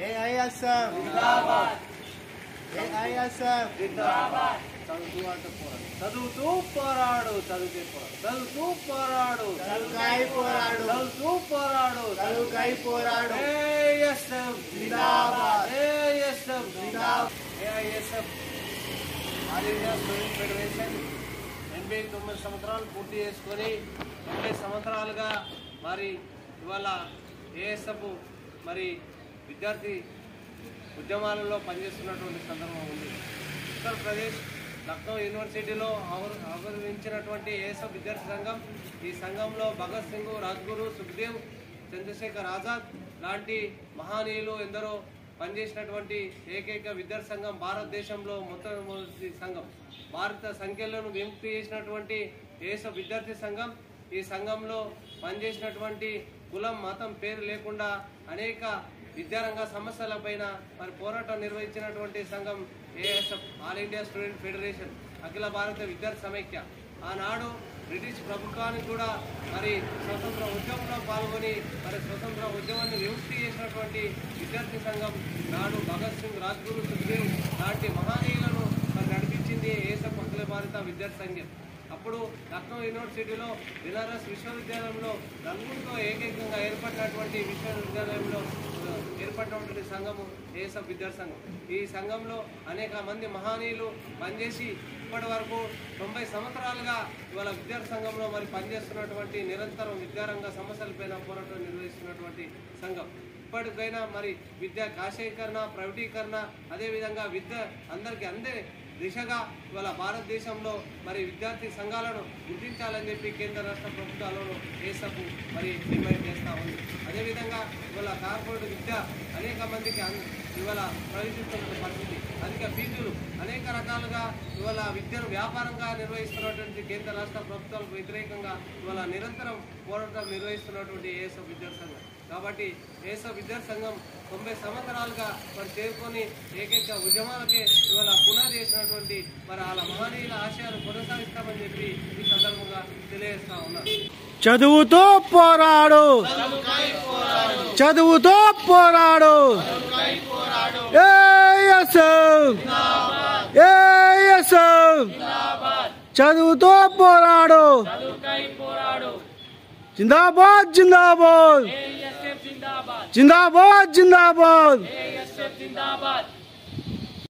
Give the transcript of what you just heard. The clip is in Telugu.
ఏఐఎస్ఎఫ్ జిందాబాద్ ఏఐఎస్ఎఫ్ జిందాబాద్ చదువుతూ పోరాడు చదువుకే పోరాడు చదువుతూ పోరాడు చదువుకై పోరాడు చదువుతూ పోరాడు చదువుకై పోరాడు ఏఐఎస్ఎఫ్ జిందాబాద్ ఏఐఎస్ఎఫ్ జిందాబాద్ AISF all India student federation 89 సంవత్సరాలు పూర్తి చేసుకొని 90 సంవత్సరాలుగా మరి ఇవాళ ఏఎస్ఎఫ్ మరి విద్యార్థి ఉద్యమాలలో పనిచేస్తున్నటువంటి సందర్భం ఉంది. ఉత్తరప్రదేశ్ లక్నో యూనివర్సిటీలో ఆవిర్భవించినటువంటి ఏఎస్ఎఫ్ విద్యార్థి సంఘం, ఈ సంఘంలో భగత్ సింగ్, రాజ్గురు, సుఖ్దేవ్, చంద్రశేఖర్ ఆజాద్ లాంటి మహనీయులు ఎందరో పనిచేసినటువంటి ఏకైక విద్యార్థి సంఘం భారతదేశంలో మొట్టమొదటి సంఘం. భారత సంఖ్యలను విముక్తి చేసినటువంటి ఏఎస్ఎఫ్ విద్యార్థి సంఘం. ఈ సంఘంలో పనిచేసినటువంటి కులం మతం పేరు లేకుండా అనేక విద్యారంగ సమస్యలపైన మరి పోరాటం నిర్వహించినటువంటి సంఘం ASF all India student federation, అఖిల భారత విద్యార్థి సమైక్య. ఆనాడు బ్రిటిష్ ప్రభుత్వానికి కూడా మరి స్వతంత్ర ఉద్యమంలో పాల్గొని మరి స్వతంత్ర ఉద్యమాన్ని విముక్తి చేసినటువంటి విద్యార్థి సంఘం. నాడు భగత్ సింగ్, రాజ్గురు, సుఖ్దేవ్ లాంటి మహనీయులను మరి నడిపించింది ఏఎస్ఎఫ్ అఖిల భారత విద్యార్థి సంఘం. అప్పుడు లక్నో యూనివర్సిటీలో బెనారస్ విశ్వవిద్యాలయంలో నలుగురితో ఏకైకంగా ఏర్పడినటువంటి విశ్వవిద్యాలయంలో ఏర్పడినటువంటి సంఘము ఏఎస్ఎఫ్ విద్యార్థి సంఘం. ఈ సంఘంలో అనేక మంది మహనీయులు పనిచేసి ఇప్పటి వరకు 90 సంవత్సరాలుగా ఇవాళ విద్యార్థి సంఘంలో మరి పనిచేస్తున్నటువంటి నిరంతరం విద్యారంగ సమస్యలపైన పోరాటం నిర్వహిస్తున్నటువంటి సంఘం. ఇప్పటికైనా మరి విద్యా కాషాయీకరణ, ప్రైవేటీకరణ, అదేవిధంగా విద్య అందరికీ అందే దిశగా ఇవాళ భారతదేశంలో మరి విద్యార్థి సంఘాలను గుర్తించాలని చెప్పి కేంద్ర రాష్ట్ర ప్రభుత్వాలను ఏఎస్ఎఫ్ మరి డిమాండ్ చేస్తూ ఉంది. అదేవిధంగా ఇవాళ కార్పొరేట్ విద్య అనేక మందికి ఇవాళ ప్రవేశిస్తున్న పరిస్థితి, అధిక ఫీజులు, అనేక రకాలుగా ఇవాళ విద్యను వ్యాపారంగా నిర్వహిస్తున్నటువంటి కేంద్ర రాష్ట్ర ప్రభుత్వాలకు వ్యతిరేకంగా ఇవాళ నిరంతరం పోరాటం నిర్వహిస్తున్నటువంటి ఏఎస్ఎఫ్ విద్యార్థి సంఘం. కాబట్టి ఏఎస్ఎఫ్ విద్యార్థి సంఘం 90 సంవత్సరాలుగా మరి చేరుకొని ఏకైక ఉద్యమాలకే ఇవాళ పునాది చేసినటువంటి మరి వాళ్ళ మహనీయుల ఆశయాలు కొనసాగిస్తామని చెప్పి ఈ సందర్భంగా తెలియజేస్తా ఉన్నారు. చదువుతో పోరాడు, చదువుతో పోరాడు, ఏఎస్ఎఫ్ ఏఎస్ఎఫ్ చదువుతో పోరాడు, జిందాబాద్ జిందాబాద్ జిందాబాద్ జిందాబాద్.